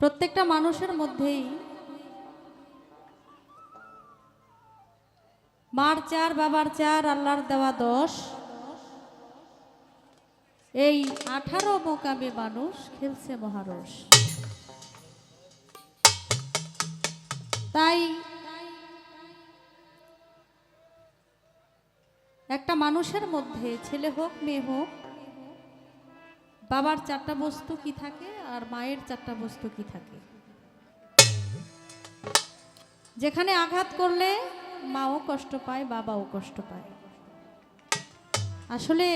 প্রত্যেকটা মানুষের মধ্যেই মার চার বাবার চার আল্লাহর দেওয়া 10 এই 18 মোকামে মানুষ খেলছে মহারস। তাই একটা মানুষের মধ্যে ছেলে হোক মেয়ে হোক বাবার 4টা বস্তু কি থাকে আর মায়ের 4টা বস্তু কি থাকে। যেখানে আঘাত করলে মাও কষ্ট পায় বাবাও কষ্ট পায়। আসলে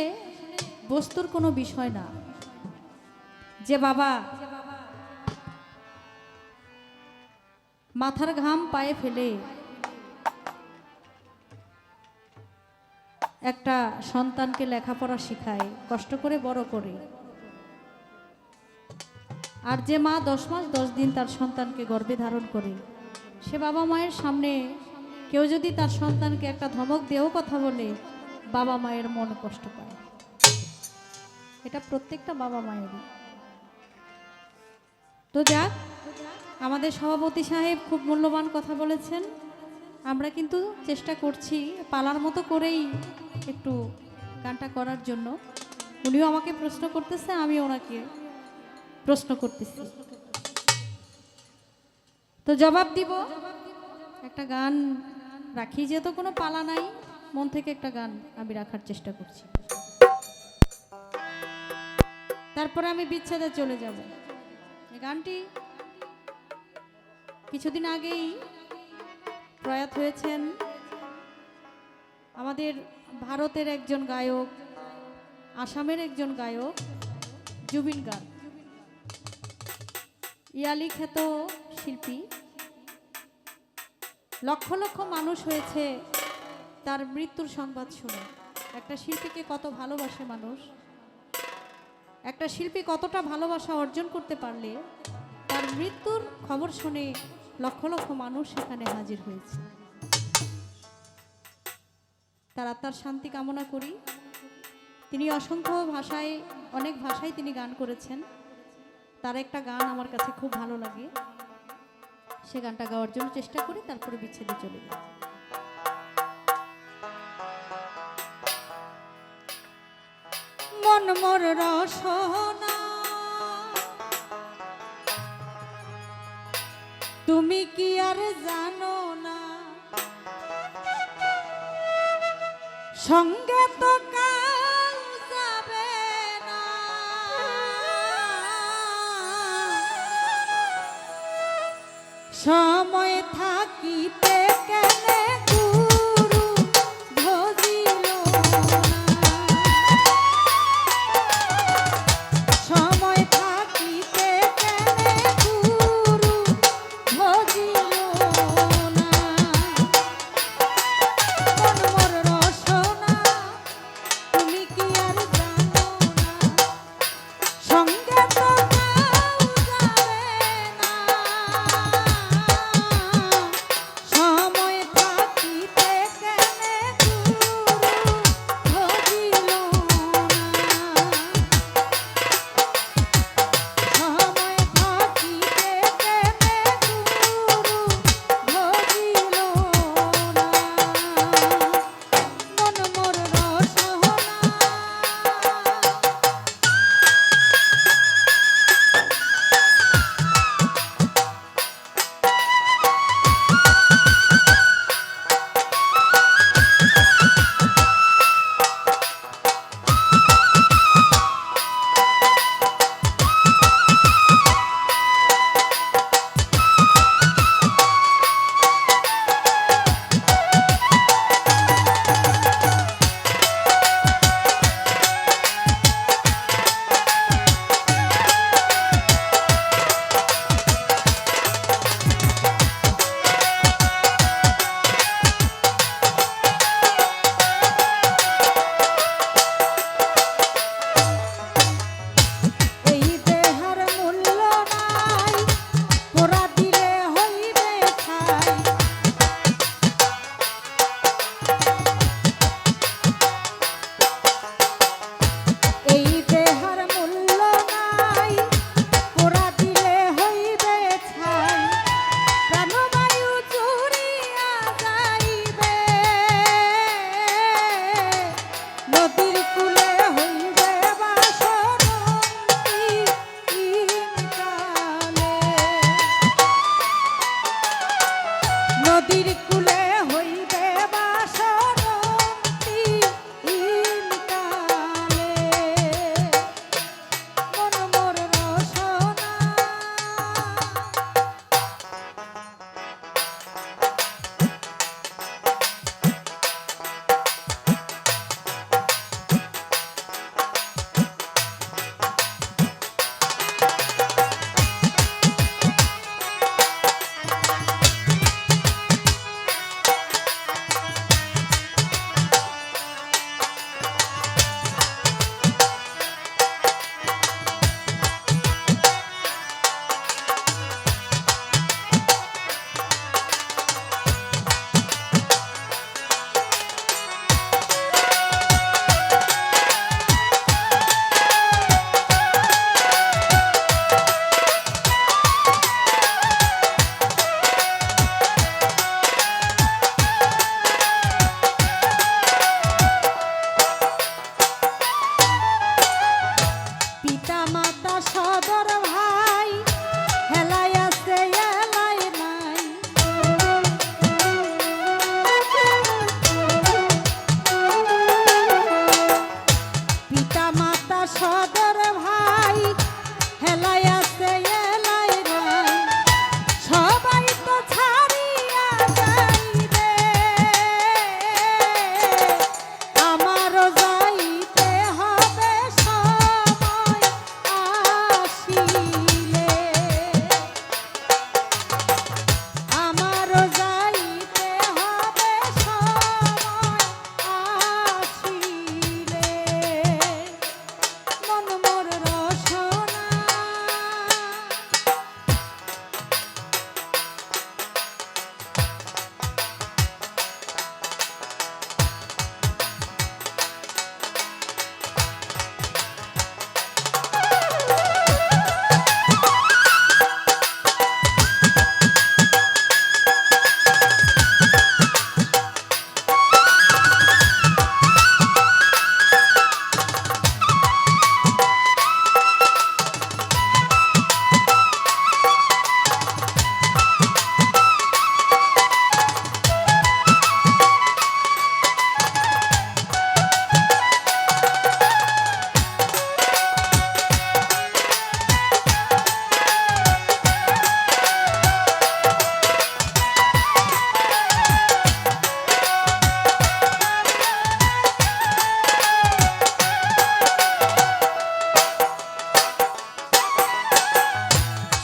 বস্তুর কোনো বিষয় না যে বাবা মাথার ঘাম পায়ে ফেলে একটা সন্তানকে লেখাপড়া শেখায়, কষ্ট করে বড় করে, আর যে মা 10 মাস 10 দিন তার সন্তানকে গর্ভে ধারণ করে, সে বাবা মায়ের সামনে কেউ যদি তার সন্তানকে একটা ধমক দিয়েও কথা বলে বাবা মায়ের মন কষ্ট পায়। এটা প্রত্যেকটা বাবা মায়েরই। তো যাক, আমাদের সভাপতি সাহেব খুব মূল্যবান কথা বলেছেন। আমরা কিন্তু চেষ্টা করছি পালার মতো করেই একটু গানটা করার জন্য। উনিও আমাকে প্রশ্ন করতেছে, আমি ওনাকে প্রশ্ন করতেছি, তো জবাব দিব। একটা গান রাখি, যেহেতু কোনো পালা নাই, মন থেকে একটা গান আমি রাখার চেষ্টা করছি। তারপরে আমি বিচ্ছেদে চলে যাব। এই গানটি কিছুদিন আগেই প্রয়াত হয়েছেন আমাদের ভারতের একজন গায়ক, আসামের একজন গায়ক জুবিন গার্গ, ইয়ালি খ্যাত শিল্পী। লক্ষ লক্ষ মানুষ হয়েছে তার মৃত্যুর সংবাদ শুনে। একটা শিল্পীকে কত ভালোবাসে মানুষ, একটা শিল্পী কতটা ভালোবাসা অর্জন করতে পারলে তার মৃত্যুর খবর শুনে লক্ষ লক্ষ মানুষ সেখানে হাজির হয়েছে। তার আত্মার শান্তি কামনা করি। তিনি অসংখ্য ভাষায়, অনেক ভাষায় তিনি গান করেছেন। তার একটা গান আমার কাছে খুব ভালো লাগে, সে গানটা গাওয়ার জন্য চেষ্টা করি, তারপরে বিচ্ছেদে চলে যাই। মন মোর রসনা তুমি কি আর জানো না, সঙ্গে তো কাল যাবে না, সময় থাকিতে কেনে গুরু ভজিল না, সময় থাকিতে কেনে গুরু ভজিল না, মন মোর রসনা তুমি কি আর জানো না, সঙ্গে তো কাউ যাবে না,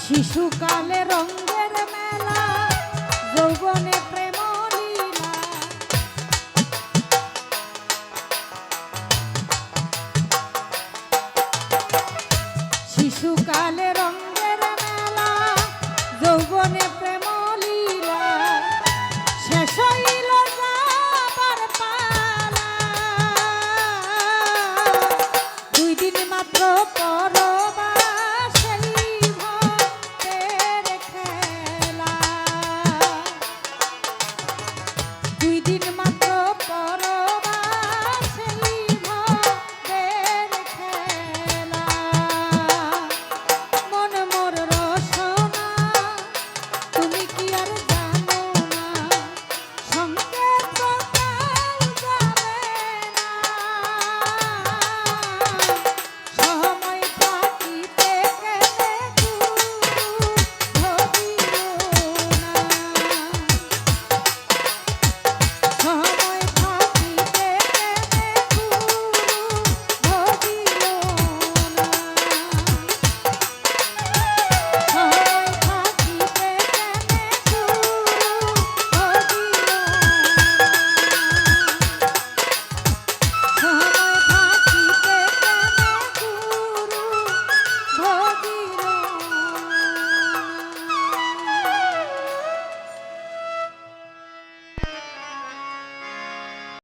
শিশুকালে রঙের মেলা, যৌবনে প্রেম লীলা। শিশুকালে